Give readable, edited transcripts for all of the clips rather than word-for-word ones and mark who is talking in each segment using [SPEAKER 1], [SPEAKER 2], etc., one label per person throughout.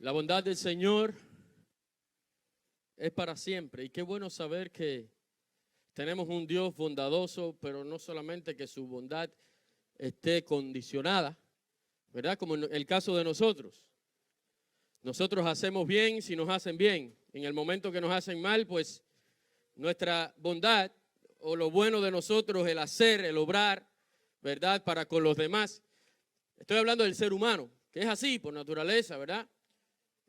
[SPEAKER 1] La bondad del Señor es para siempre. Y qué bueno saber que tenemos un Dios bondadoso, pero no solamente que su bondad esté condicionada, ¿verdad? Como en el caso de nosotros. Nosotros hacemos bien si nos hacen bien. En el momento que nos hacen mal, pues nuestra bondad o lo bueno de nosotros, el hacer, el obrar, ¿verdad? Para con los demás. Estoy hablando del ser humano, que es así por naturaleza, ¿verdad?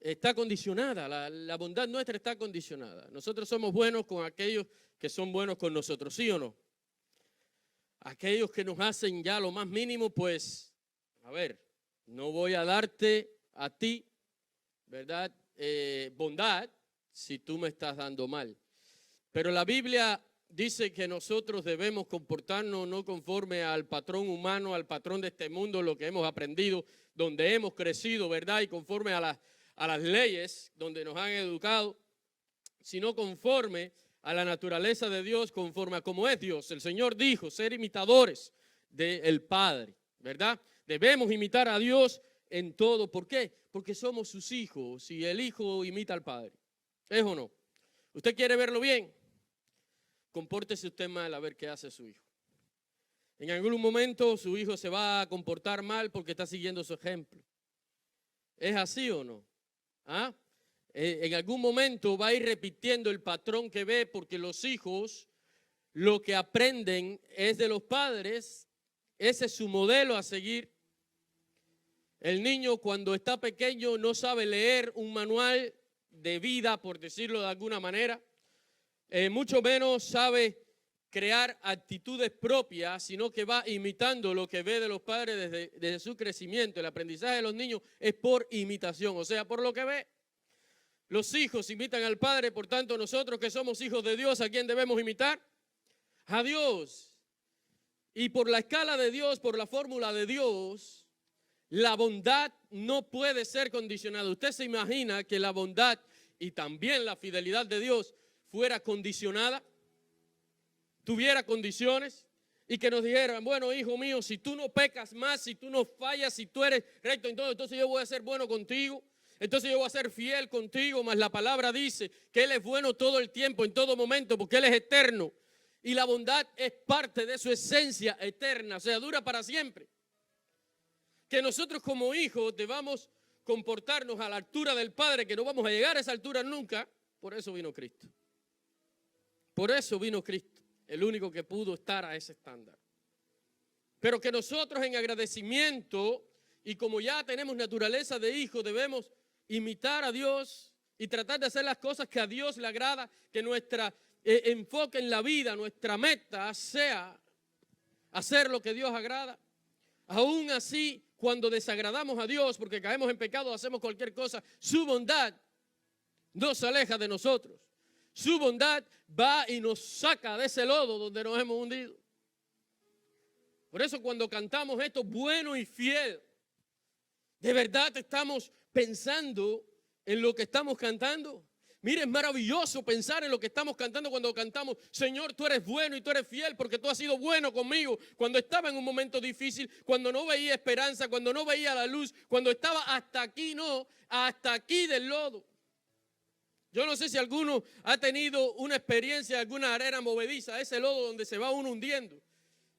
[SPEAKER 1] Está condicionada, la bondad nuestra está condicionada. Nosotros somos buenos con aquellos que son buenos con nosotros, ¿sí o no? Aquellos que nos hacen ya lo más mínimo, pues, a ver, no voy a darte a ti, ¿verdad? Bondad si tú me estás dando mal. Pero la Biblia dice que nosotros debemos comportarnos no conforme al patrón humano, al patrón de este mundo, lo que hemos aprendido, donde hemos crecido, ¿verdad? Y conforme a las leyes donde nos han educado, sino conforme a la naturaleza de Dios, conforme a cómo es Dios. El Señor dijo, ser imitadores del Padre, ¿verdad? Debemos imitar a Dios en todo. ¿Por qué? Porque somos sus hijos y el hijo imita al Padre. ¿Es o no? ¿Usted quiere verlo bien? Compórtese usted mal a ver qué hace su hijo. En algún momento su hijo se va a comportar mal porque está siguiendo su ejemplo. ¿Es así o no? ¿Ah? En algún momento va a ir repitiendo el patrón que ve, porque los hijos lo que aprenden es de los padres. Ese es su modelo a seguir. El niño cuando está pequeño no sabe leer un manual de vida, por decirlo de alguna manera. Mucho menos sabe crear actitudes propias, sino que va imitando lo que ve de los padres desde su crecimiento. El aprendizaje de los niños es por imitación, o sea, por lo que ve. Los hijos imitan al Padre, por tanto nosotros que somos hijos de Dios, ¿a quién debemos imitar? A Dios. Y por la escala de Dios, por la fórmula de Dios, la bondad no puede ser condicionada. Usted se imagina que la bondad y también la fidelidad de Dios fuera condicionada, tuviera condiciones y que nos dijeran, bueno, hijo mío, si tú no pecas más, si tú no fallas, si tú eres recto en todo, entonces yo voy a ser bueno contigo. Entonces yo voy a ser fiel contigo, mas la palabra dice que Él es bueno todo el tiempo, en todo momento, porque Él es eterno. Y la bondad es parte de su esencia eterna, o sea, dura para siempre. Que nosotros como hijos debamos comportarnos a la altura del Padre, que no vamos a llegar a esa altura nunca. Por eso vino Cristo. Por eso vino Cristo, el único que pudo estar a ese estándar. Pero que nosotros en agradecimiento, y como ya tenemos naturaleza de hijo, debemos imitar a Dios y tratar de hacer las cosas que a Dios le agrada, que nuestra enfoque en la vida, nuestra meta sea hacer lo que Dios agrada. Aún así, cuando desagradamos a Dios porque caemos en pecado, hacemos cualquier cosa, su bondad no se aleja de nosotros. Su bondad va y nos saca de ese lodo donde nos hemos hundido. Por eso cuando cantamos esto, bueno y fiel, ¿de verdad estamos pensando en lo que estamos cantando? Mire, es maravilloso pensar en lo que estamos cantando cuando cantamos, Señor, tú eres bueno y tú eres fiel porque tú has sido bueno conmigo. Cuando estaba en un momento difícil, cuando no veía esperanza, cuando no veía la luz, cuando estaba hasta aquí, no, hasta aquí del lodo. Yo no sé si alguno ha tenido una experiencia de alguna arena movediza, ese lodo donde se va uno hundiendo.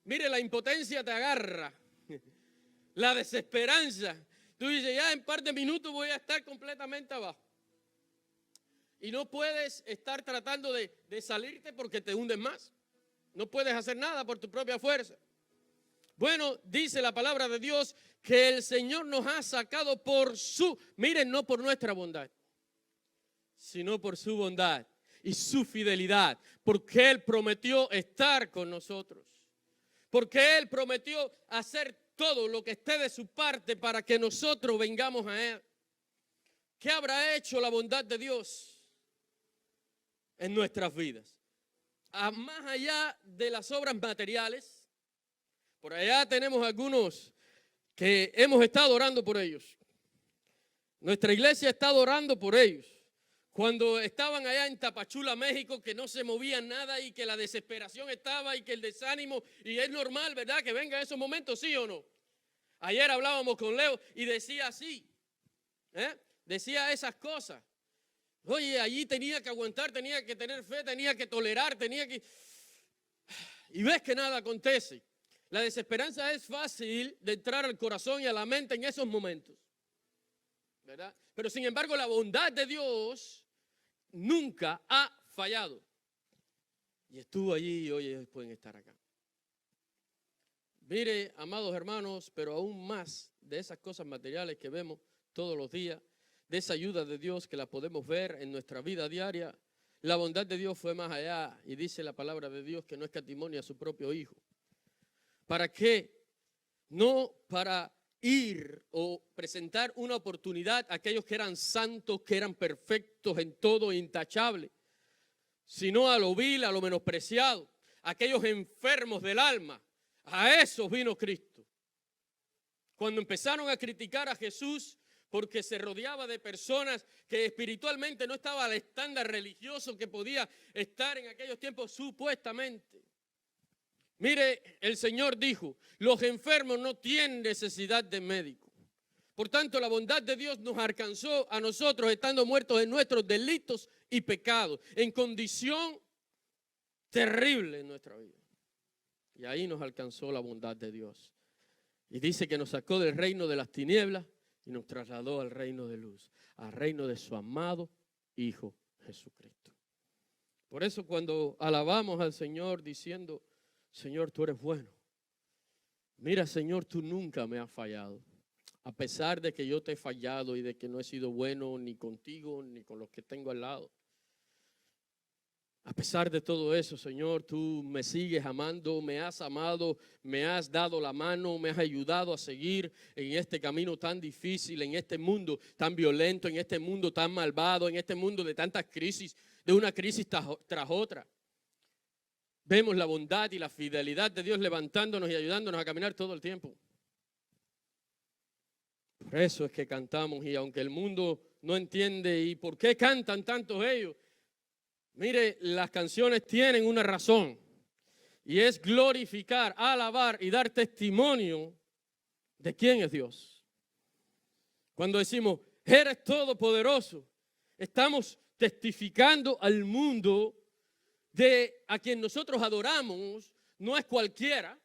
[SPEAKER 1] Mire, la impotencia te agarra, la desesperanza. Tú dices, ya en par de minutos voy a estar completamente abajo. Y no puedes estar tratando de salirte porque te hundes más. No puedes hacer nada por tu propia fuerza. Bueno, dice la palabra de Dios que el Señor nos ha sacado por miren, no por nuestra bondad, sino por su bondad y su fidelidad. Porque Él prometió estar con nosotros. Porque Él prometió hacer todo lo que esté de su parte para que nosotros vengamos a Él. ¿Qué habrá hecho la bondad de Dios en nuestras vidas? Más allá de las obras materiales, por allá tenemos algunos que hemos estado orando por ellos. Nuestra iglesia ha estado orando por ellos. Cuando estaban allá en Tapachula, México, que no se movía nada y que la desesperación estaba y que el desánimo, y es normal, ¿verdad?, que venga esos momentos, ¿sí o no? Ayer hablábamos con Leo y decía así, decía esas cosas. Oye, allí tenía que aguantar, tenía que tener fe, tenía que tolerar, tenía que... Y ves que nada acontece. La desesperanza es fácil de entrar al corazón y a la mente en esos momentos, ¿verdad? Pero sin embargo, la bondad de Dios nunca ha fallado. Y estuvo allí y hoy pueden estar acá. Mire, amados hermanos, pero aún más de esas cosas materiales que vemos todos los días, de esa ayuda de Dios que la podemos ver en nuestra vida diaria, la bondad de Dios fue más allá y dice la palabra de Dios que no escatimó a su propio Hijo. ¿Para qué? No para ir o presentar una oportunidad a aquellos que eran santos, que eran perfectos en todo, intachables, sino a lo vil, a lo menospreciado, a aquellos enfermos del alma. A esos vino Cristo. Cuando empezaron a criticar a Jesús porque se rodeaba de personas que espiritualmente no estaba al estándar religioso que podía estar en aquellos tiempos supuestamente. Mire, el Señor dijo, los enfermos no tienen necesidad de médico. Por tanto, la bondad de Dios nos alcanzó a nosotros estando muertos en nuestros delitos y pecados, en condición terrible en nuestra vida. Y ahí nos alcanzó la bondad de Dios. Y dice que nos sacó del reino de las tinieblas y nos trasladó al reino de luz, al reino de su amado Hijo Jesucristo. Por eso cuando alabamos al Señor diciendo, Señor, tú eres bueno. Mira, Señor, tú nunca me has fallado. A pesar de que yo te he fallado y de que no he sido bueno ni contigo ni con los que tengo al lado. A pesar de todo eso, Señor, tú me sigues amando, me has amado, me has dado la mano, me has ayudado a seguir en este camino tan difícil, en este mundo tan violento, en este mundo tan malvado, en este mundo de tantas crisis, de una crisis tras otra. Vemos la bondad y la fidelidad de Dios levantándonos y ayudándonos a caminar todo el tiempo. Por eso es que cantamos y aunque el mundo no entiende y por qué cantan tantos ellos, mire, las canciones tienen una razón y es glorificar, alabar y dar testimonio de quién es Dios. Cuando decimos, eres todopoderoso, estamos testificando al mundo de a quien nosotros adoramos, no es cualquiera,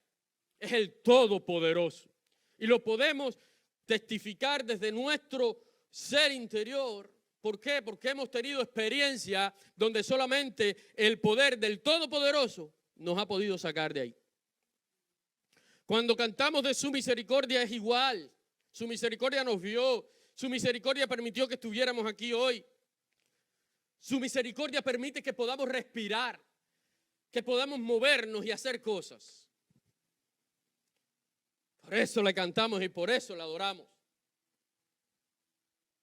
[SPEAKER 1] es el todopoderoso. Y lo podemos testificar desde nuestro ser interior. ¿Por qué? Porque hemos tenido experiencia donde solamente el poder del Todopoderoso nos ha podido sacar de ahí. Cuando cantamos de su misericordia es igual. Su misericordia nos vio. Su misericordia permitió que estuviéramos aquí hoy. Su misericordia permite que podamos respirar, que podamos movernos y hacer cosas. Por eso le cantamos y por eso le adoramos.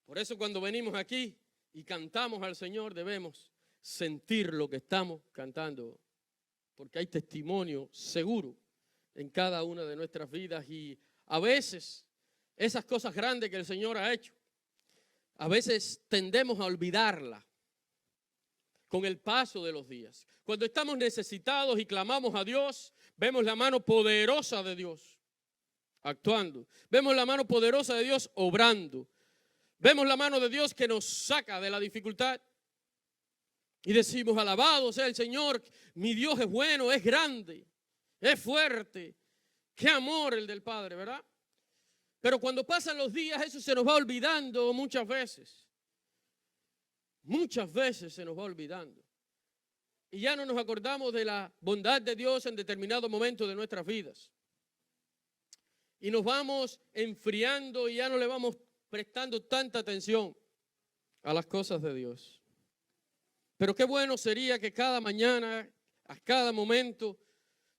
[SPEAKER 1] Por eso cuando venimos aquí y cantamos al Señor debemos sentir lo que estamos cantando, porque hay testimonio seguro en cada una de nuestras vidas y a veces esas cosas grandes que el Señor ha hecho, a veces tendemos a olvidarlas con el paso de los días. Cuando estamos necesitados y clamamos a Dios, vemos la mano poderosa de Dios actuando, vemos la mano poderosa de Dios obrando. Vemos la mano de Dios que nos saca de la dificultad y decimos, alabado sea el Señor, mi Dios es bueno, es grande, es fuerte. Qué amor el del Padre, ¿verdad? Pero cuando pasan los días eso se nos va olvidando muchas veces. Muchas veces se nos va olvidando. Y ya no nos acordamos de la bondad de Dios en determinado momento de nuestras vidas. Y nos vamos enfriando y ya no le vamos prestando tanta atención a las cosas de Dios. Pero qué bueno sería que cada mañana, a cada momento,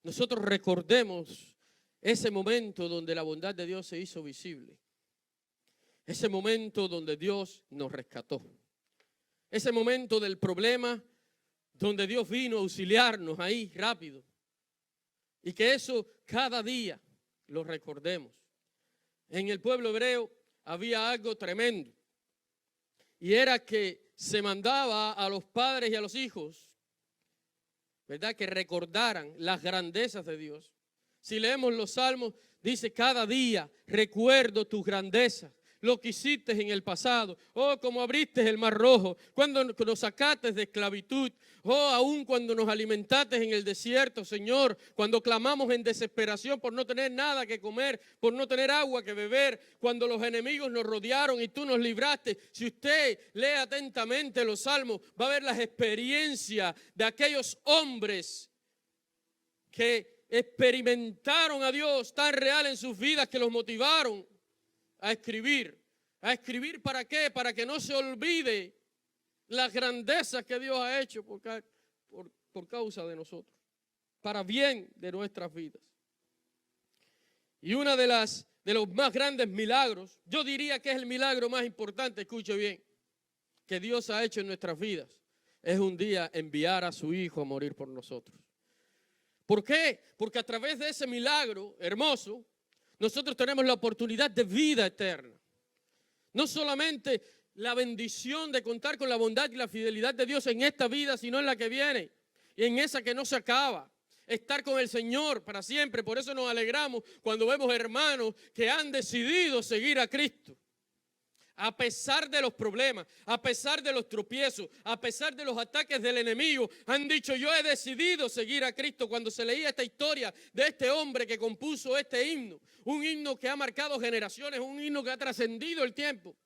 [SPEAKER 1] nosotros recordemos ese momento donde la bondad de Dios se hizo visible. Ese momento donde Dios nos rescató. Ese momento del problema donde Dios vino a auxiliarnos ahí rápido. Y que eso cada día lo recordemos. En el pueblo hebreo había algo tremendo y era que se mandaba a los padres y a los hijos, ¿verdad?, que recordaran las grandezas de Dios. Si leemos los salmos, dice cada día recuerdo tus grandezas, lo que hiciste en el pasado. Oh, como abriste el mar rojo, cuando nos sacaste de esclavitud. Oh, aún cuando nos alimentaste en el desierto, Señor, cuando clamamos en desesperación por no tener nada que comer, por no tener agua que beber, cuando los enemigos nos rodearon y tú nos libraste. Si usted lee atentamente los salmos, va a ver las experiencias de aquellos hombres que experimentaron a Dios tan real en sus vidas que los motivaron a escribir. ¿A escribir para qué? Para que no se olvide las grandezas que Dios ha hecho por causa de nosotros, para bien de nuestras vidas. Y una de los más grandes milagros, yo diría que es el milagro más importante, escuche bien, que Dios ha hecho en nuestras vidas, es un día enviar a su Hijo a morir por nosotros. ¿Por qué? Porque a través de ese milagro hermoso, nosotros tenemos la oportunidad de vida eterna. No solamente la bendición de contar con la bondad y la fidelidad de Dios en esta vida, sino en la que viene y en esa que no se acaba. Estar con el Señor para siempre. Por eso nos alegramos cuando vemos hermanos que han decidido seguir a Cristo. A pesar de los problemas, a pesar de los tropiezos, a pesar de los ataques del enemigo, han dicho: yo he decidido seguir a Cristo. Cuando se leía esta historia de este hombre que compuso este himno, un himno que ha marcado generaciones, un himno que ha trascendido el tiempo.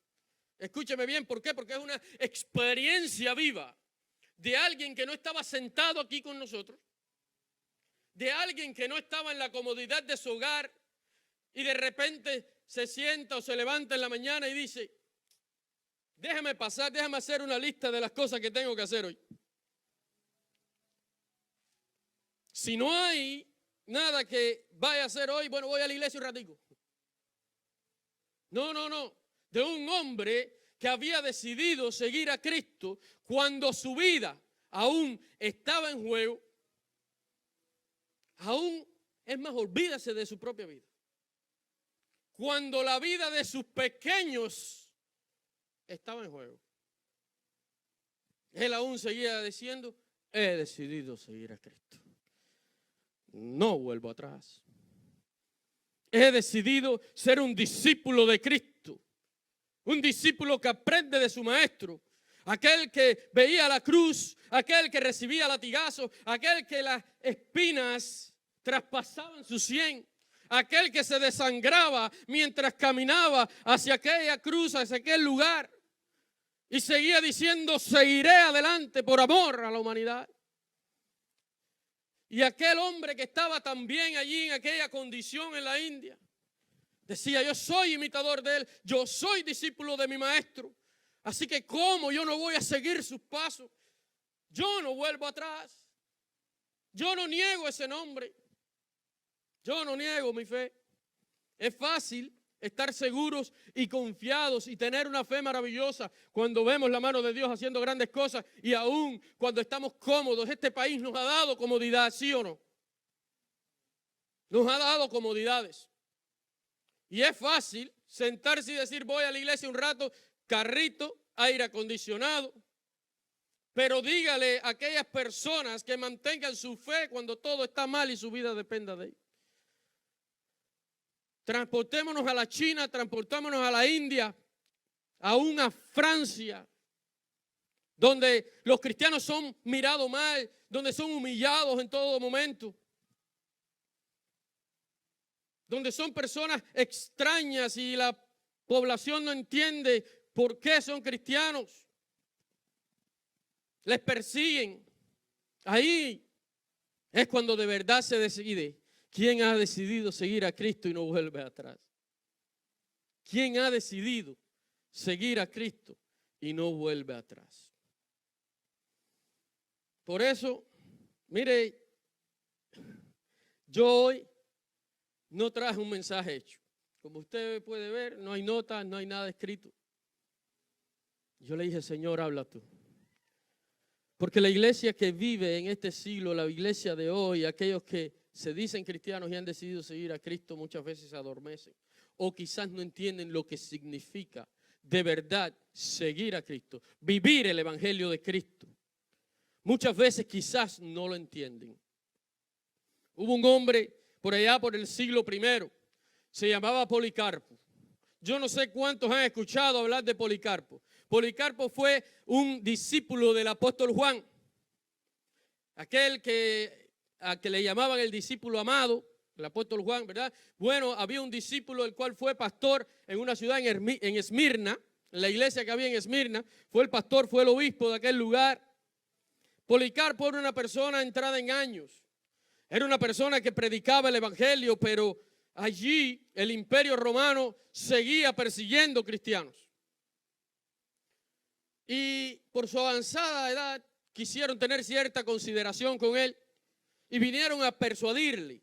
[SPEAKER 1] Escúcheme bien, ¿por qué? Porque es una experiencia viva de alguien que no estaba sentado aquí con nosotros, de alguien que no estaba en la comodidad de su hogar y de repente se sienta o se levanta en la mañana y dice: déjame pasar, déjame hacer una lista de las cosas que tengo que hacer hoy. Si no hay nada que vaya a hacer hoy, bueno, voy a la iglesia un ratico. No. De un hombre que había decidido seguir a Cristo cuando su vida aún estaba en juego. Aún, es más, olvídase de su propia vida. Cuando la vida de sus pequeños estaba en juego, él aún seguía diciendo: he decidido seguir a Cristo. No vuelvo atrás. He decidido ser un discípulo de Cristo. Un discípulo que aprende de su maestro. Aquel que veía la cruz, aquel que recibía latigazos, aquel que las espinas traspasaban su sien. Aquel que se desangraba mientras caminaba hacia aquella cruz, hacia aquel lugar. Y seguía diciendo: seguiré adelante por amor a la humanidad. Y aquel hombre que estaba también allí en aquella condición en la India, decía: yo soy imitador de él, yo soy discípulo de mi maestro. Así que ¿cómo yo no voy a seguir sus pasos? Yo no vuelvo atrás. Yo no niego ese nombre. Yo no niego mi fe. Es fácil estar seguros y confiados y tener una fe maravillosa cuando vemos la mano de Dios haciendo grandes cosas y aún cuando estamos cómodos. Este país nos ha dado comodidad, ¿sí o no? Nos ha dado comodidades. Y es fácil sentarse y decir: voy a la iglesia un rato, carrito, aire acondicionado. Pero dígale a aquellas personas que mantengan su fe cuando todo está mal y su vida dependa de ellos. Transportémonos a la China, transportémonos a la India, aún a Francia, donde los cristianos son mirados mal, donde son humillados en todo momento, donde son personas extrañas y la población no entiende por qué son cristianos. Les persiguen. Ahí es cuando de verdad se decide quién ha decidido seguir a Cristo y no vuelve atrás. ¿Quién ha decidido seguir a Cristo y no vuelve atrás? Por eso, mire, yo hoy no traje un mensaje hecho. Como usted puede ver, no hay notas, no hay nada escrito. Yo le dije: Señor, habla tú. Porque la iglesia que vive en este siglo, la iglesia de hoy, aquellos que se dicen cristianos y han decidido seguir a Cristo, muchas veces se adormecen. O quizás no entienden lo que significa de verdad seguir a Cristo, vivir el evangelio de Cristo. Muchas veces quizás no lo entienden. Hubo un hombre por allá por el siglo I, se llamaba Policarpo. Yo no sé cuántos han escuchado hablar de Policarpo. Policarpo fue un discípulo del apóstol Juan, aquel a que le llamaban el discípulo amado, el apóstol Juan, ¿verdad? Bueno, había un discípulo el cual fue pastor en una ciudad en Esmirna, en la iglesia que había en Esmirna. Fue el pastor, fue el obispo de aquel lugar. Policarpo era una persona entrada en años. Era una persona que predicaba el evangelio, pero allí el imperio romano seguía persiguiendo cristianos. Y por su avanzada edad quisieron tener cierta consideración con él y vinieron a persuadirle.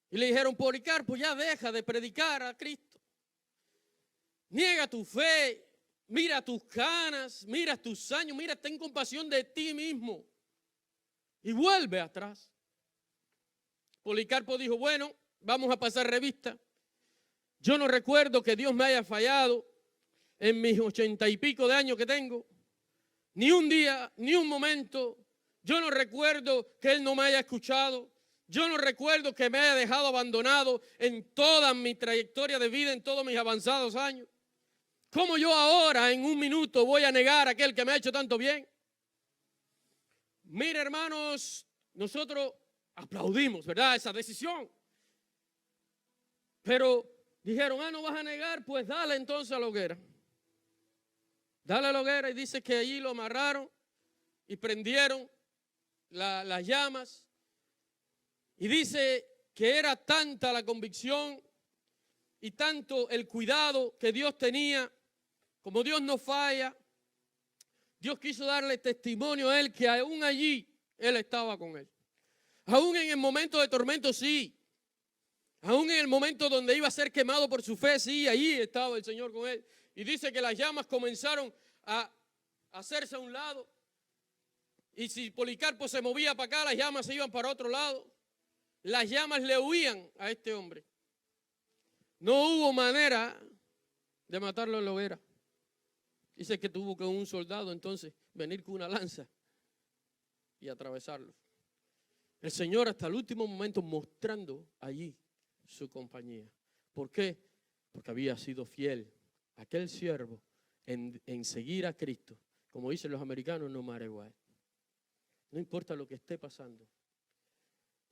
[SPEAKER 1] Y le dijeron: Policarpo, ya deja de predicar a Cristo. Niega tu fe, mira tus canas, mira tus años, mira, ten compasión de ti mismo y vuelve atrás. Policarpo dijo: bueno, vamos a pasar revista. Yo no recuerdo que Dios me haya fallado en mis 80 y pico de años que tengo. Ni un día, ni un momento. Yo no recuerdo que Él no me haya escuchado. Yo no recuerdo que me haya dejado abandonado en toda mi trayectoria de vida, en todos mis avanzados años. ¿Cómo yo ahora, en un minuto, voy a negar a aquel que me ha hecho tanto bien? Mira, hermanos, nosotros aplaudimos, ¿verdad?, esa decisión. Pero dijeron: no vas a negar, pues dale entonces a la hoguera. Dale a la hoguera, y dice que allí lo amarraron y prendieron las llamas. Y dice que era tanta la convicción y tanto el cuidado que Dios tenía. Como Dios no falla, Dios quiso darle testimonio a él que aún allí Él estaba con él. Aún en el momento de tormento, sí. Aún en el momento donde iba a ser quemado por su fe, sí, ahí estaba el Señor con él. Y dice que las llamas comenzaron a hacerse a un lado. Y si Policarpo se movía para acá, las llamas se iban para otro lado. Las llamas le huían a este hombre. No hubo manera de matarlo en la hoguera. Dice que tuvo que un soldado entonces venir con una lanza y atravesarlo. El Señor hasta el último momento mostrando allí su compañía. ¿Por qué? Porque había sido fiel aquel siervo en seguir a Cristo. Como dicen los americanos, no matter what. No importa lo que esté pasando.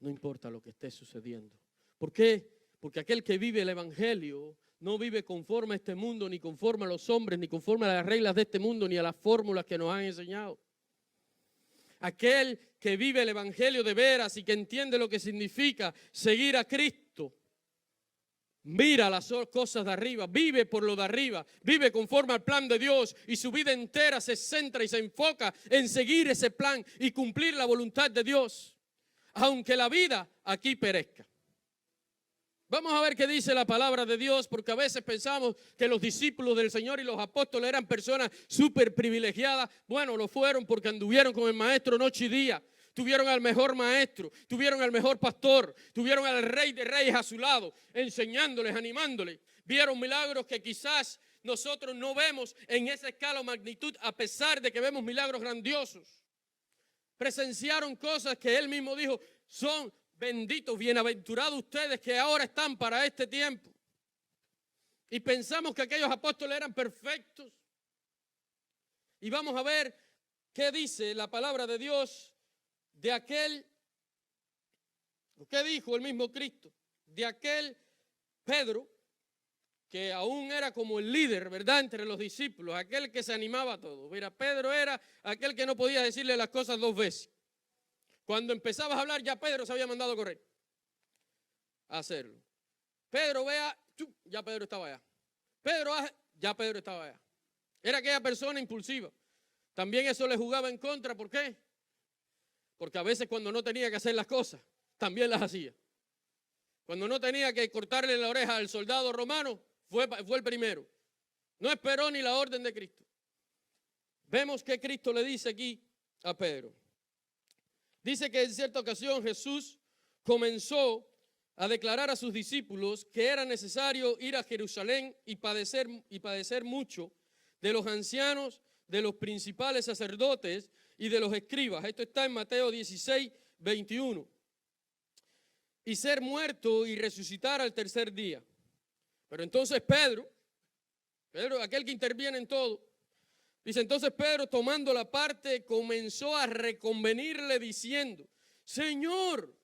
[SPEAKER 1] No importa lo que esté sucediendo. ¿Por qué? Porque aquel que vive el evangelio no vive conforme a este mundo, ni conforme a los hombres, ni conforme a las reglas de este mundo, ni a las fórmulas que nos han enseñado. Aquel que vive el evangelio de veras y que entiende lo que significa seguir a Cristo, mira las cosas de arriba, vive por lo de arriba, vive conforme al plan de Dios y su vida entera se centra y se enfoca en seguir ese plan y cumplir la voluntad de Dios, aunque la vida aquí perezca. Vamos a ver qué dice la palabra de Dios, porque a veces pensamos que los discípulos del Señor y los apóstoles eran personas súper privilegiadas. Bueno, lo fueron porque anduvieron con el maestro noche y día. Tuvieron al mejor maestro, tuvieron al mejor pastor, tuvieron al Rey de Reyes a su lado, enseñándoles, animándoles. Vieron milagros que quizás nosotros no vemos en esa escala o magnitud, a pesar de que vemos milagros grandiosos. Presenciaron cosas que Él mismo dijo: son benditos, bienaventurados ustedes que ahora están para este tiempo. Y pensamos que aquellos apóstoles eran perfectos. Y vamos a ver qué dice la palabra de Dios de aquel, ¿qué dijo el mismo Cristo? De aquel Pedro, que aún era como el líder, ¿verdad?, entre los discípulos, aquel que se animaba a todo. Mira, Pedro era aquel que no podía decirle las cosas dos veces. Cuando empezabas a hablar, ya Pedro se había mandado a correr a hacerlo. Pedro, vea, ya Pedro estaba allá. Pedro, ya Pedro estaba allá. Era aquella persona impulsiva. También eso le jugaba en contra. ¿Por qué? Porque a veces cuando no tenía que hacer las cosas, también las hacía. Cuando no tenía que cortarle la oreja al soldado romano, fue el primero. No esperó ni la orden de Cristo. Vemos que Cristo le dice aquí a Pedro. Dice que en cierta ocasión Jesús comenzó a declarar a sus discípulos que era necesario ir a Jerusalén y padecer mucho de los ancianos, de los principales sacerdotes y de los escribas. Esto está en Mateo 16, 21. Y ser muerto y resucitar al tercer día. Pero entonces Pedro, aquel que interviene en todo, dice, entonces Pedro, tomando la parte, comenzó a reconvenirle diciendo, Señor,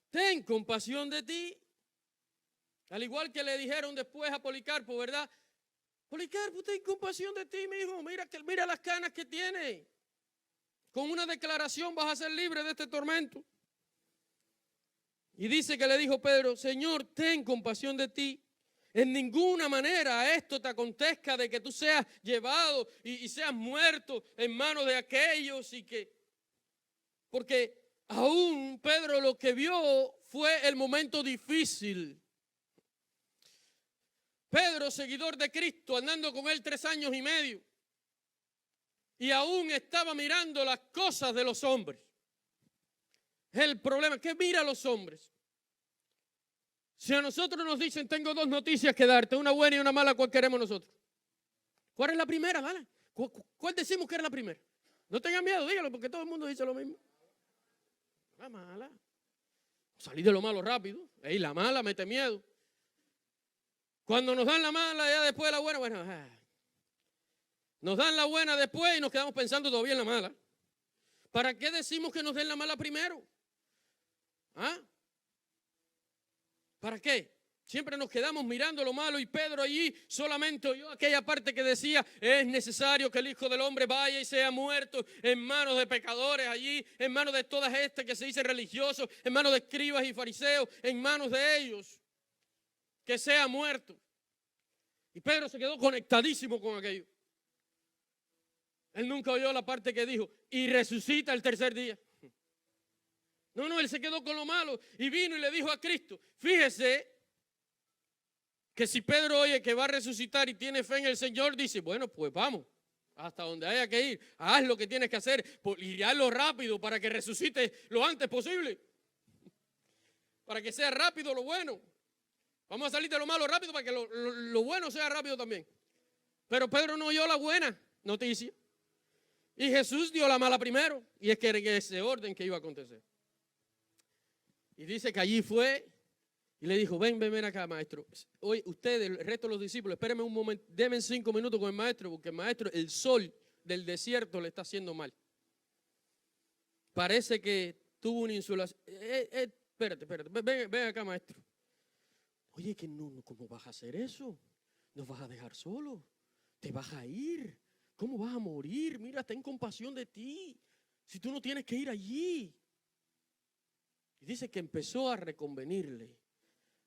[SPEAKER 1] ten compasión de ti. Al igual que le dijeron después a Policarpo, ¿verdad? Policarpo, ten compasión de ti, mi hijo. Mira las canas que tiene. Con una declaración vas a ser libre de este tormento. Y dice que le dijo Pedro, Señor, ten compasión de ti. En ninguna manera esto te acontezca de que tú seas llevado y seas muerto en manos de aquellos porque aún Pedro lo que vio fue el momento difícil. Pedro, seguidor de Cristo, andando con él 3 años y medio, y aún estaba mirando las cosas de los hombres. El problema es que mira a los hombres. Si a nosotros nos dicen, tengo 2 noticias que darte, una buena y una mala, ¿cuál queremos nosotros? ¿Cuál es la primera, mala? ¿Cuál decimos que es la primera? No tengan miedo, dígalo, porque todo el mundo dice lo mismo. La mala. Salí de lo malo rápido. La mala mete miedo. Cuando nos dan la mala, ya después de la buena, bueno, nos dan la buena después y nos quedamos pensando todavía en la mala. ¿Para qué decimos que nos den la mala primero? ¿Ah? ¿Para qué? Siempre nos quedamos mirando lo malo y Pedro allí solamente oyó aquella parte que decía, es necesario que el Hijo del Hombre vaya y sea muerto en manos de pecadores allí, en manos de todas estas que se dicen religiosos, en manos de escribas y fariseos, en manos de ellos, que sea muerto. Y Pedro se quedó conectadísimo con aquello. Él nunca oyó la parte que dijo, y resucita el 3er día. No, él se quedó con lo malo y vino y le dijo a Cristo, fíjese que si Pedro oye que va a resucitar y tiene fe en el Señor, dice, bueno, pues vamos, hasta donde haya que ir, haz lo que tienes que hacer y hazlo rápido para que resucite lo antes posible, para que sea rápido lo bueno. Vamos a salir de lo malo rápido para que lo bueno sea rápido también. Pero Pedro no oyó la buena noticia y Jesús dio la mala primero, y es que era ese orden que iba a acontecer. Y dice que allí fue y le dijo, ven acá, maestro. Hoy ustedes, el resto de los discípulos, espérenme un momento, denme 5 minutos con el maestro, porque el maestro, el sol del desierto le está haciendo mal. Parece que tuvo una insolación. Espérate, ven acá, maestro. Oye, que no, ¿cómo vas a hacer eso? ¿Nos vas a dejar solo? ¿Te vas a ir? ¿Cómo vas a morir? Mira, ten compasión de ti. Si tú no tienes que ir allí. Y dice que empezó a reconvenirle.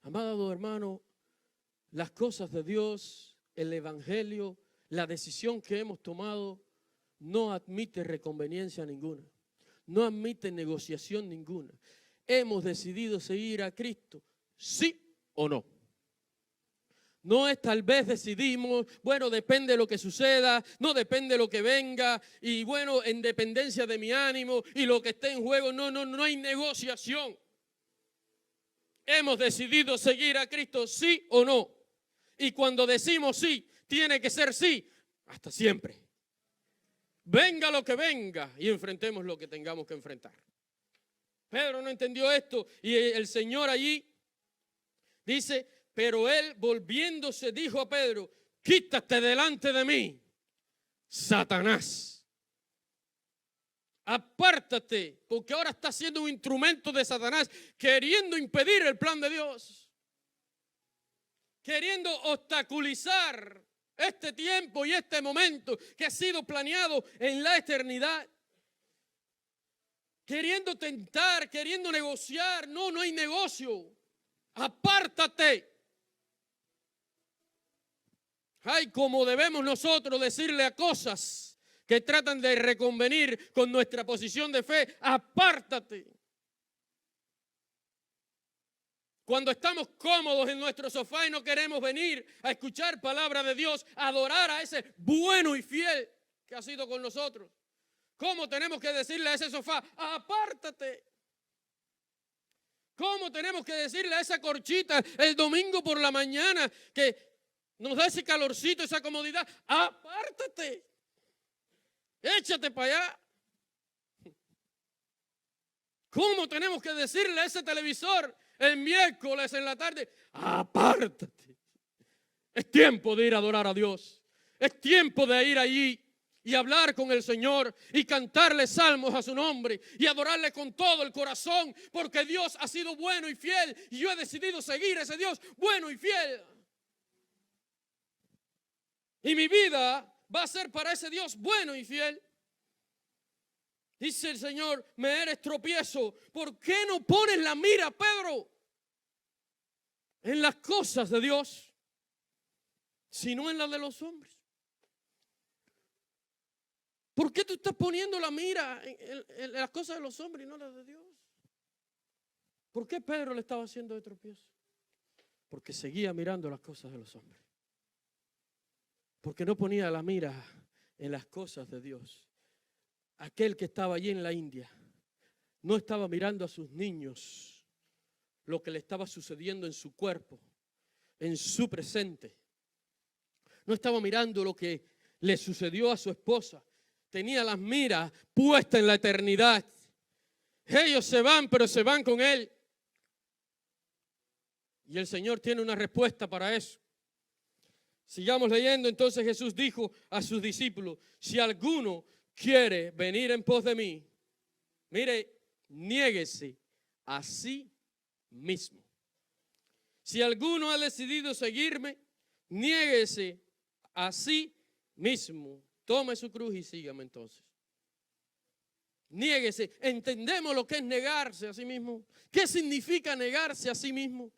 [SPEAKER 1] Amado hermano, las cosas de Dios, el evangelio, la decisión que hemos tomado no admite reconveniencia ninguna. No admite negociación ninguna. Hemos decidido seguir a Cristo, sí o no. No es tal vez decidimos, bueno, depende de lo que suceda, no depende de lo que venga, y bueno, en dependencia de mi ánimo y lo que esté en juego, no hay negociación. Hemos decidido seguir a Cristo, sí o no. Y cuando decimos sí, tiene que ser sí, hasta siempre. Venga lo que venga y enfrentemos lo que tengamos que enfrentar. Pedro no entendió esto y el Señor allí dice, pero él volviéndose dijo a Pedro, quítate delante de mí, Satanás. Apártate, porque ahora estás siendo un instrumento de Satanás, queriendo impedir el plan de Dios, queriendo obstaculizar este tiempo y este momento que ha sido planeado en la eternidad, queriendo tentar, queriendo negociar. No hay negocio. Apártate. Ay, como debemos nosotros decirle a cosas que tratan de reconvenir con nuestra posición de fe, apártate. Cuando estamos cómodos en nuestro sofá y no queremos venir a escuchar palabra de Dios, a adorar a ese bueno y fiel que ha sido con nosotros, ¿cómo tenemos que decirle a ese sofá, apártate? ¿Cómo tenemos que decirle a esa corchita el domingo por la mañana que nos da ese calorcito, esa comodidad, apártate, échate para allá? ¿Cómo tenemos que decirle a ese televisor el miércoles en la tarde, apártate? Es tiempo de ir a adorar a Dios. Es tiempo de ir allí y hablar con el Señor y cantarle salmos a su nombre y adorarle con todo el corazón, porque Dios ha sido bueno y fiel y yo he decidido seguir a ese Dios bueno y fiel. Y mi vida va a ser para ese Dios bueno y fiel. Dice el Señor, me eres tropiezo. ¿Por qué no pones la mira, Pedro, en las cosas de Dios, sino en las de los hombres? ¿Por qué tú estás poniendo la mira en las cosas de los hombres y no las de Dios? ¿Por qué Pedro le estaba haciendo de tropiezo? Porque seguía mirando las cosas de los hombres. Porque no ponía la mira en las cosas de Dios. Aquel que estaba allí en la India no estaba mirando a sus niños, lo que le estaba sucediendo en su cuerpo, en su presente. No estaba mirando lo que le sucedió a su esposa. Tenía las miras puestas en la eternidad. Ellos se van, pero se van con Él. Y el Señor tiene una respuesta para eso. Sigamos leyendo. Entonces Jesús dijo a sus discípulos, si alguno quiere venir en pos de mí, mire, niéguese a sí mismo. Si alguno ha decidido seguirme, niéguese a sí mismo. Tome su cruz y sígame entonces. Niéguese. ¿Entendemos lo que es negarse a sí mismo? ¿Qué significa negarse a sí mismo?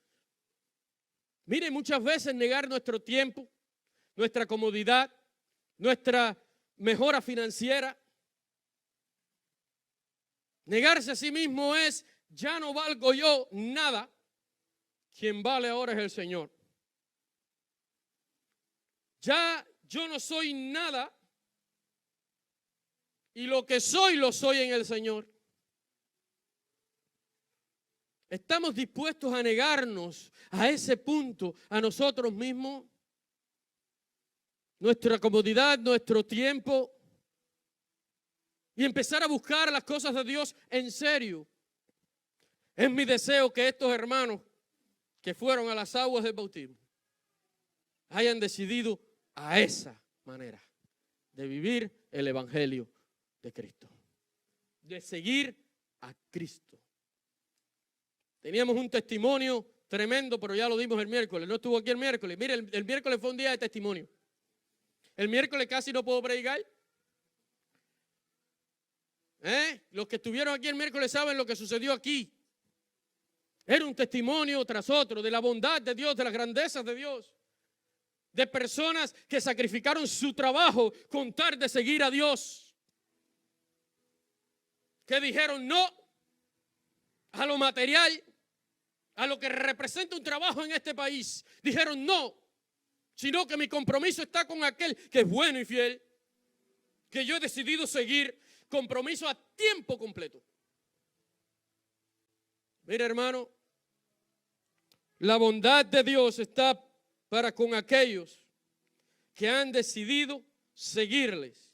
[SPEAKER 1] Mire, muchas veces negar nuestro tiempo, nuestra comodidad, nuestra mejora financiera. Negarse a sí mismo es, ya no valgo yo nada, quien vale ahora es el Señor. Ya yo no soy nada y lo que soy lo soy en el Señor. ¿Estamos dispuestos a negarnos a ese punto a nosotros mismos? Nuestra comodidad, nuestro tiempo, y empezar a buscar las cosas de Dios en serio. Es mi deseo que estos hermanos que fueron a las aguas del bautismo hayan decidido a esa manera de vivir el evangelio de Cristo, de seguir a Cristo. Teníamos un testimonio tremendo, pero ya lo dimos el miércoles. No estuvo aquí el miércoles. Mire, el miércoles fue un día de testimonio. El miércoles casi no puedo predicar. Los que estuvieron aquí el miércoles saben lo que sucedió aquí. Era un testimonio tras otro de la bondad de Dios, de las grandezas de Dios. De personas que sacrificaron su trabajo con tal de seguir a Dios. Que dijeron no a lo material, a lo que representa un trabajo en este país. Dijeron no, sino que mi compromiso está con aquel que es bueno y fiel, que yo he decidido seguir, compromiso a tiempo completo. Mira, hermano, la bondad de Dios está para con aquellos que han decidido seguirles,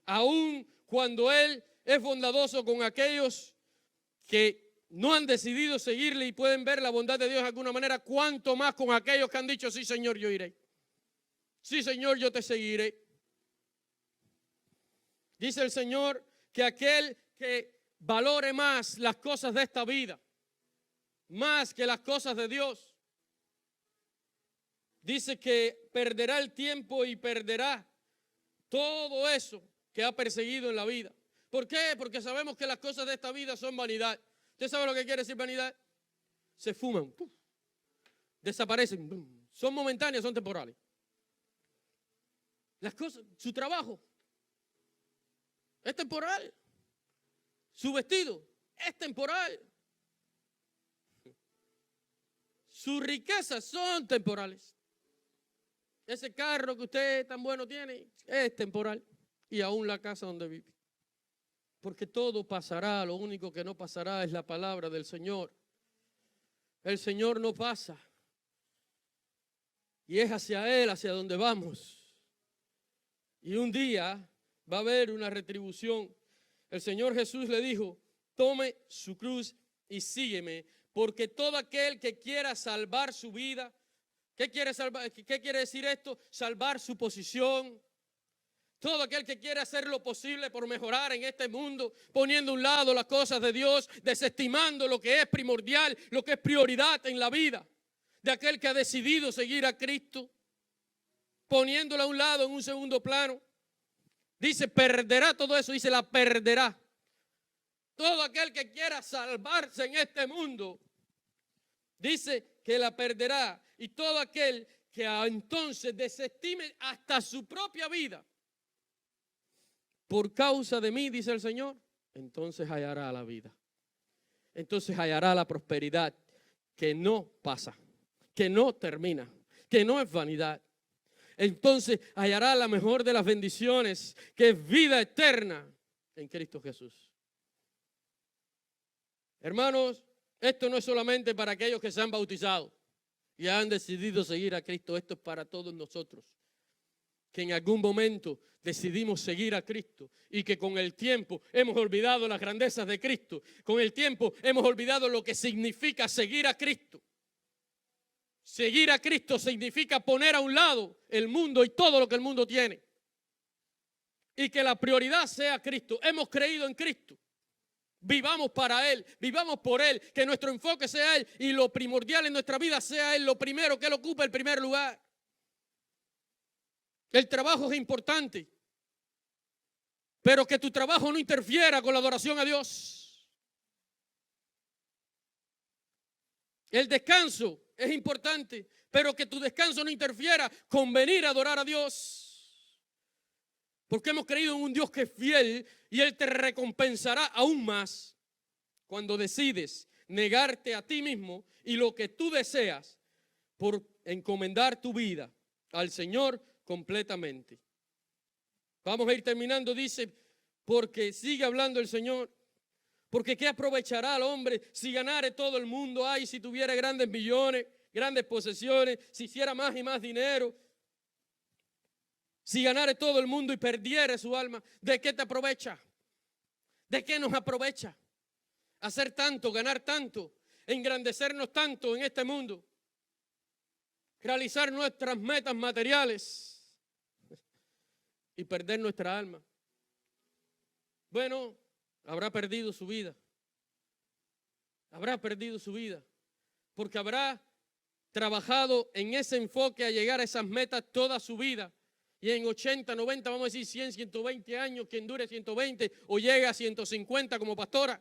[SPEAKER 1] aun cuando Él es bondadoso con aquellos que no han decidido seguirle y pueden ver la bondad de Dios de alguna manera, cuanto más con aquellos que han dicho, sí, Señor, yo iré. Sí, Señor, yo te seguiré. Dice el Señor que aquel que valore más las cosas de esta vida, más que las cosas de Dios, dice que perderá el tiempo y perderá todo eso que ha perseguido en la vida. ¿Por qué? Porque sabemos que las cosas de esta vida son vanidad. ¿Usted sabe lo que quiere decir vanidad? Se fuman, ¡pum!, desaparecen, ¡pum!, son momentáneas, son temporales. Las cosas, su trabajo es temporal. Su vestido es temporal. Sus riquezas son temporales. Ese carro que usted tan bueno tiene es temporal. Y aún la casa donde vive. Porque todo pasará, lo único que no pasará es la palabra del Señor. El Señor no pasa. Y es hacia Él, hacia donde vamos. Y un día va a haber una retribución. El Señor Jesús le dijo, tome su cruz y sígueme, porque todo aquel que quiera salvar su vida, ¿Qué quiere salvar? ¿Qué quiere decir esto? Salvar su posición. Todo aquel que quiere hacer lo posible por mejorar en este mundo, poniendo a un lado las cosas de Dios, desestimando lo que es primordial, lo que es prioridad en la vida de aquel que ha decidido seguir a Cristo, poniéndolo a un lado en un segundo plano. Dice, perderá todo eso, dice, la perderá. Todo aquel que quiera salvarse en este mundo, dice que la perderá. Y todo aquel que entonces desestime hasta su propia vida por causa de mí, dice el Señor, entonces hallará la vida. Entonces hallará la prosperidad que no pasa, que no termina, que no es vanidad. Entonces hallará la mejor de las bendiciones, que es vida eterna en Cristo Jesús. Hermanos, esto no es solamente para aquellos que se han bautizado y han decidido seguir a Cristo. Esto es para todos nosotros, que en algún momento decidimos seguir a Cristo y que con el tiempo hemos olvidado las grandezas de Cristo. Con el tiempo hemos olvidado lo que significa seguir a Cristo. Seguir a Cristo significa poner a un lado el mundo y todo lo que el mundo tiene. Y que la prioridad sea Cristo. Hemos creído en Cristo. Vivamos para Él, vivamos por Él, que nuestro enfoque sea Él y lo primordial en nuestra vida sea Él, lo primero, que Él ocupe el primer lugar. El trabajo es importante, pero que tu trabajo no interfiera con la adoración a Dios. El descanso es importante, pero que tu descanso no interfiera con venir a adorar a Dios. Porque hemos creído en un Dios que es fiel y Él te recompensará aún más cuando decides negarte a ti mismo y lo que tú deseas por encomendar tu vida al Señor completamente. Vamos a ir terminando, dice, porque sigue hablando el Señor. Porque ¿qué aprovechará al hombre si ganare todo el mundo? Ay, si tuviera grandes millones, grandes posesiones, si hiciera más y más dinero. Si ganare todo el mundo y perdiere su alma, ¿de qué te aprovecha? ¿De qué nos aprovecha? Hacer tanto, ganar tanto, engrandecernos tanto en este mundo, realizar nuestras metas materiales y perder nuestra alma. Bueno, habrá perdido su vida. Habrá perdido su vida, porque habrá trabajado en ese enfoque a llegar a esas metas toda su vida. Y en 80, 90, vamos a decir 100, 120 años, quien dure 120 o llegue a 150 como pastora.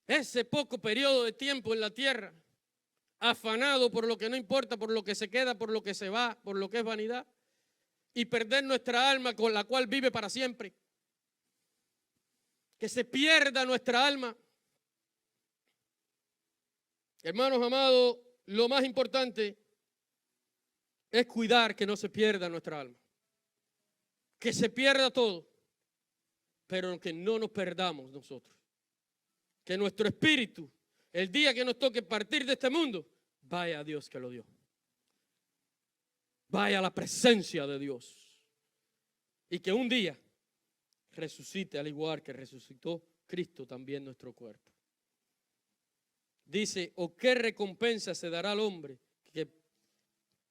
[SPEAKER 1] Ese poco periodo de tiempo en la tierra, afanado por lo que no importa, por lo que se queda, por lo que se va, por lo que es vanidad, y perder nuestra alma con la cual vive para siempre. Que se pierda nuestra alma. Hermanos amados, lo más importante es cuidar que no se pierda nuestra alma. Que se pierda todo, pero que no nos perdamos nosotros. Que nuestro espíritu, el día que nos toque partir de este mundo, vaya a Dios que lo dio. Vaya a la presencia de Dios. Y que un día resucite al igual que resucitó Cristo también nuestro cuerpo. Dice, ¿o qué recompensa se dará al hombre que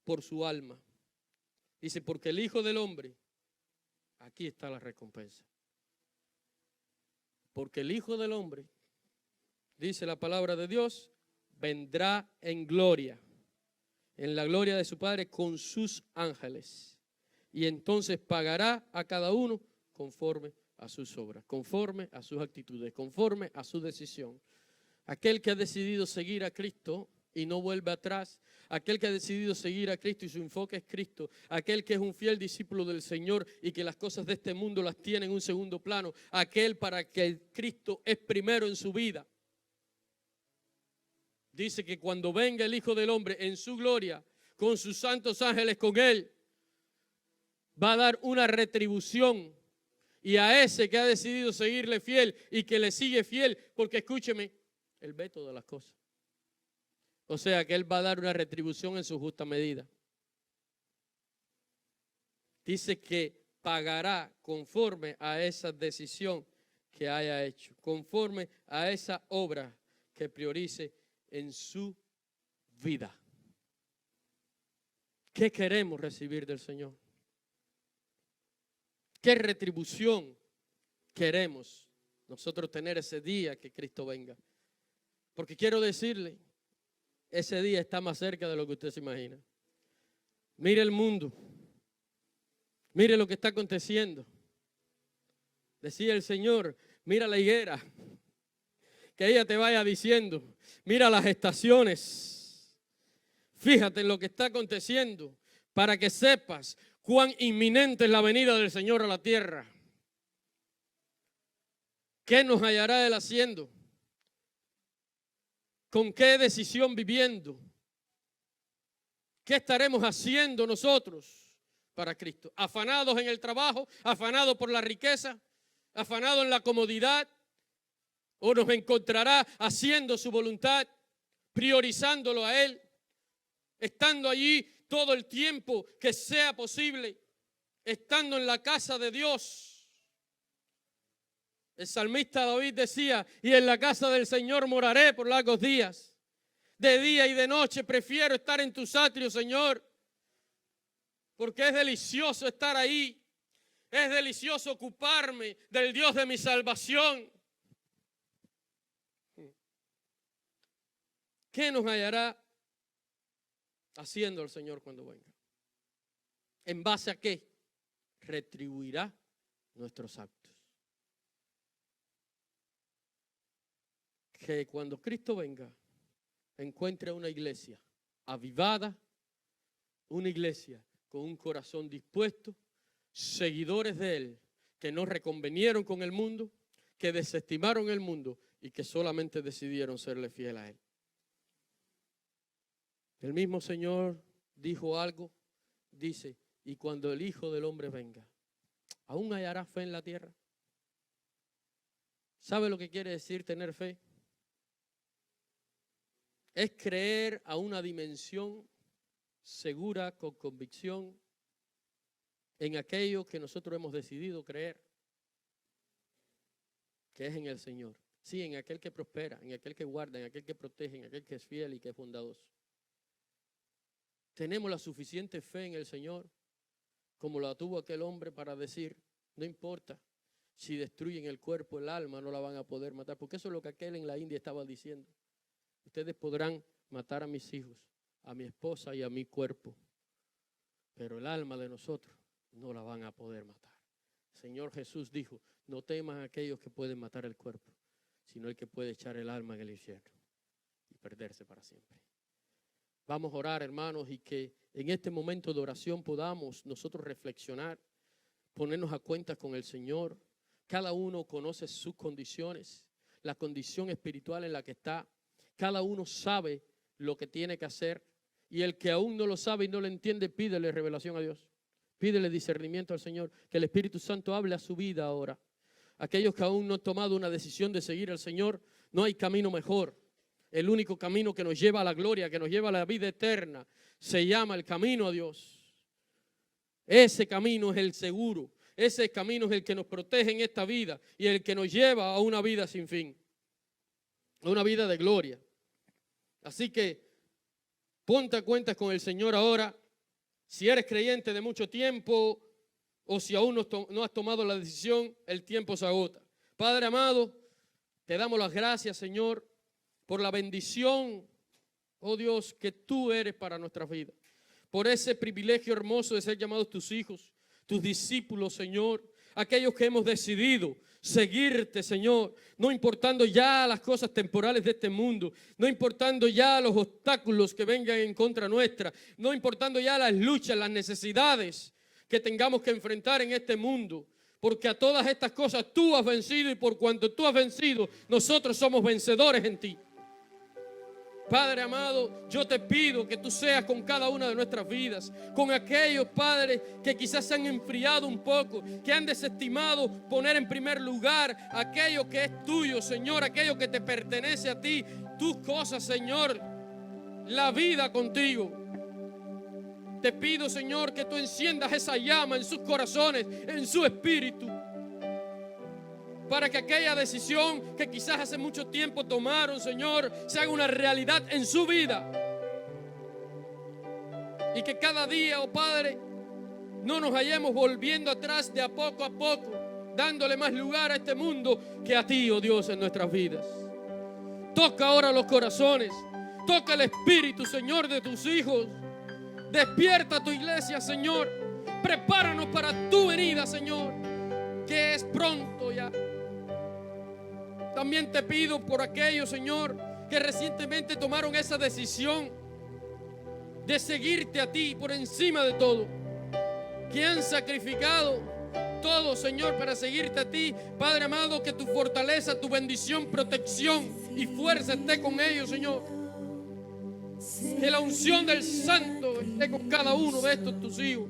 [SPEAKER 1] por su alma? Dice, porque el Hijo del Hombre, aquí está la recompensa. Porque el Hijo del Hombre, dice la palabra de Dios, vendrá en gloria, en la gloria de su Padre con sus ángeles. Y entonces pagará a cada uno conforme a sus obras, conforme a sus actitudes, conforme a su decisión. Aquel que ha decidido seguir a Cristo y no vuelve atrás, aquel que ha decidido seguir a Cristo y su enfoque es Cristo, aquel que es un fiel discípulo del Señor y que las cosas de este mundo las tiene en un segundo plano, aquel para que Cristo es primero en su vida. Dice que cuando venga el Hijo del Hombre en su gloria, con sus santos ángeles con él, va a dar una retribución. Y a ese que ha decidido seguirle fiel y que le sigue fiel, porque escúcheme, Él ve todas las cosas. O sea que Él va a dar una retribución en su justa medida. Dice que pagará conforme a esa decisión que haya hecho, conforme a esa obra que priorice en su vida. ¿Qué queremos recibir del Señor? ¿Qué retribución queremos nosotros tener ese día que Cristo venga? Porque quiero decirle, ese día está más cerca de lo que usted se imagina. Mire el mundo. Mire lo que está aconteciendo. Decía el Señor, mira la higuera. Que ella te vaya diciendo, mira las estaciones. Fíjate en lo que está aconteciendo para que sepas cuán inminente es la venida del Señor a la tierra. ¿Qué nos hallará Él haciendo? ¿Con qué decisión viviendo? ¿Qué estaremos haciendo nosotros para Cristo? ¿Afanados en el trabajo? ¿Afanados por la riqueza? ¿Afanados en la comodidad? ¿O nos encontrará haciendo su voluntad, priorizándolo a Él, estando allí todo el tiempo que sea posible, estando en la casa de Dios? El salmista David decía, y en la casa del Señor moraré por largos días. De día y de noche prefiero estar en tus atrios, Señor, porque es delicioso estar ahí. Es delicioso ocuparme del Dios de mi salvación. ¿Qué nos hallará haciendo el Señor cuando venga? ¿En base a qué? Retribuirá nuestros actos. Que cuando Cristo venga, encuentre una iglesia avivada, una iglesia con un corazón dispuesto, seguidores de Él, que no reconvenieron con el mundo, que desestimaron el mundo y que solamente decidieron serle fiel a Él. El mismo Señor dijo algo, dice, y cuando el Hijo del Hombre venga, ¿aún hallará fe en la tierra? ¿Sabe lo que quiere decir tener fe? Es creer a una dimensión segura, con convicción, en aquello que nosotros hemos decidido creer, que es en el Señor. Sí, en aquel que prospera, en aquel que guarda, en aquel que protege, en aquel que es fiel y que es bondadoso. Tenemos la suficiente fe en el Señor, como la tuvo aquel hombre para decir, no importa si destruyen el cuerpo, el alma no la van a poder matar, porque eso es lo que aquel en la India estaba diciendo. Ustedes podrán matar a mis hijos, a mi esposa y a mi cuerpo, pero el alma de nosotros no la van a poder matar. El Señor Jesús dijo, no teman a aquellos que pueden matar el cuerpo, sino el que puede echar el alma en el infierno y perderse para siempre. Vamos a orar, hermanos, y que en este momento de oración podamos nosotros reflexionar, ponernos a cuenta con el Señor. Cada uno conoce sus condiciones, la condición espiritual en la que está. Cada uno sabe lo que tiene que hacer. Y el que aún no lo sabe y no lo entiende, pídele revelación a Dios. Pídele discernimiento al Señor, que el Espíritu Santo hable a su vida ahora. Aquellos que aún no han tomado una decisión de seguir al Señor, no hay camino mejor. El único camino que nos lleva a la gloria, que nos lleva a la vida eterna, se llama el camino a Dios. Ese camino es el seguro. Ese camino es el que nos protege en esta vida y el que nos lleva a una vida sin fin, a una vida de gloria. Así que ponte a cuentas con el Señor ahora. Si eres creyente de mucho tiempo o si aún no has tomado la decisión, el tiempo se agota. Padre amado, te damos las gracias, Señor, por la bendición, oh Dios, que tú eres para nuestras vidas. Por ese privilegio hermoso de ser llamados tus hijos, tus discípulos, Señor. Aquellos que hemos decidido seguirte, Señor, no importando ya las cosas temporales de este mundo, no importando ya los obstáculos que vengan en contra nuestra, no importando ya las luchas, las necesidades que tengamos que enfrentar en este mundo, porque a todas estas cosas tú has vencido y por cuanto tú has vencido, nosotros somos vencedores en ti. Padre amado, yo te pido que tú seas con cada una de nuestras vidas, con aquellos, Padre, que quizás se han enfriado un poco, que han desestimado poner en primer lugar aquello que es tuyo, Señor, aquello que te pertenece a ti, tus cosas, Señor, la vida contigo. Te pido, Señor, que tú enciendas esa llama en sus corazones, en su espíritu. para que aquella decisión que quizás hace mucho tiempo tomaron, Señor, se haga una realidad en su vida. Y que cada día, oh Padre, no nos hallemos volviendo atrás de a poco, dándole más lugar a este mundo que a ti, oh Dios, en nuestras vidas. Toca ahora los corazones, toca el espíritu, Señor, de tus hijos. Despierta tu iglesia, Señor. Prepáranos para tu venida, Señor, que es pronto ya. También te pido por aquellos, Señor, que recientemente tomaron esa decisión de seguirte a ti por encima de todo, que han sacrificado todo, Señor, para seguirte a ti. Padre amado, que tu fortaleza, tu bendición, protección y fuerza esté con ellos, Señor. Que la unción del Santo esté con cada uno de estos tus hijos.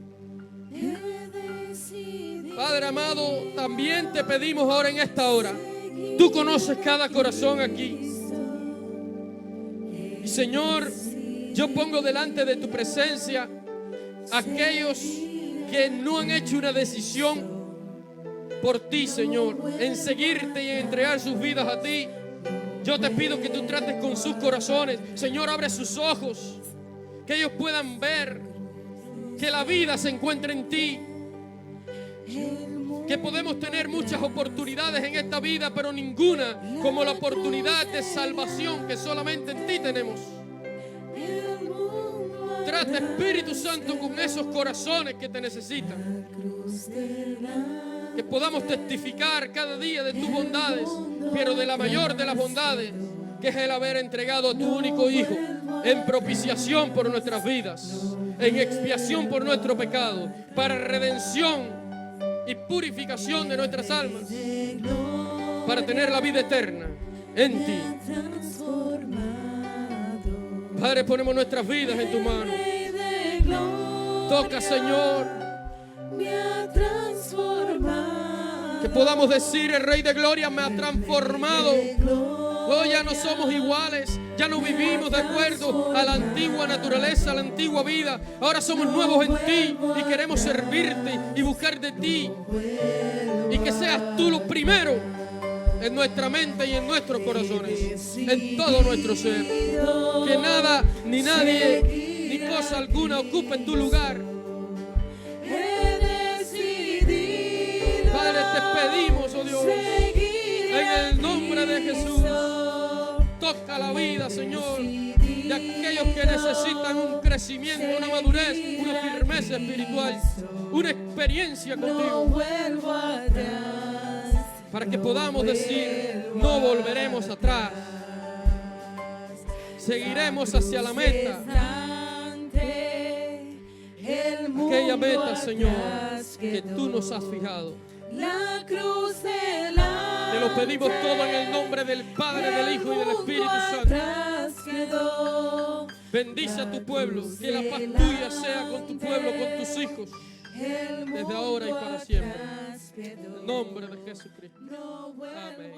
[SPEAKER 1] Padre amado, también te pedimos ahora en esta hora. Tú conoces cada corazón aquí. Y Señor, yo pongo delante de tu presencia aquellos que no han hecho una decisión por ti, Señor, en seguirte y en entregar sus vidas a ti. Yo te pido que tú trates con sus corazones. Señor, abre sus ojos, que ellos puedan ver que la vida se encuentra en ti, que podemos tener muchas oportunidades en esta vida, pero ninguna como la oportunidad de salvación que solamente en ti tenemos. Trata, Espíritu Santo, con esos corazones que te necesitan. Que podamos testificar cada día de tus bondades, pero de la mayor de las bondades, que es el haber entregado a tu único Hijo en propiciación por nuestras vidas, en expiación por nuestro pecado, para redención y purificación de nuestras almas, para tener la vida eterna en ti. Padre, ponemos nuestras vidas en tu mano. Toca, Señor, que podamos decir: el Rey de Gloria me ha transformado. Hoy ya no somos iguales, ya no vivimos de acuerdo a la antigua naturaleza, a la antigua vida. Ahora somos nuevos en ti y queremos servirte y buscar de ti, y que seas tú lo primero en nuestra mente y en nuestros corazones, en todo nuestro ser. Que nada ni nadie ni cosa alguna ocupe tu lugar. Padre, te pedimos, oh Dios, en el nombre de Jesús, toca la vida, Señor, de aquellos que necesitan un crecimiento, una madurez, una firmeza espiritual, una experiencia contigo, para que podamos decir: no volveremos atrás, seguiremos hacia la meta, aquella meta, Señor, que tú nos has fijado.
[SPEAKER 2] La cruz de la
[SPEAKER 1] Te lo pedimos todo en el nombre del Padre, del Hijo y del Espíritu Santo. Bendice a tu pueblo, que la paz tuya sea con tu pueblo, con tus hijos, desde ahora y para siempre. En el nombre de Jesucristo. Amén.